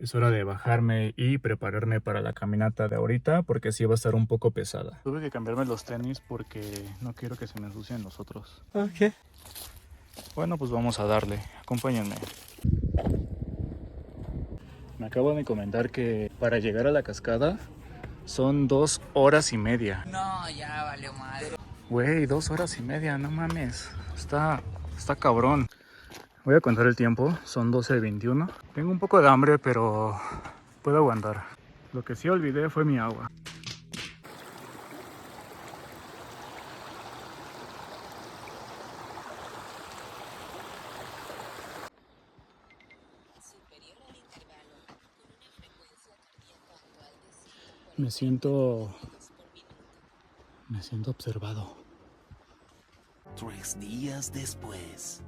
Es hora de bajarme y prepararme para la caminata de ahorita porque sí va a estar un poco pesada. Tuve que cambiarme los tenis porque no quiero que se me ensucien los otros. Ok. Bueno, pues vamos a darle. Acompáñenme. Me acaban de comentar que para llegar a la cascada son 2 horas y media. No, ya valió madre. Güey, 2 horas y media, no mames. Está cabrón. Voy a contar el tiempo, son 12:21. Tengo un poco de hambre, pero puedo aguantar. Lo que sí olvidé fue mi agua. Me siento observado. 3 días después.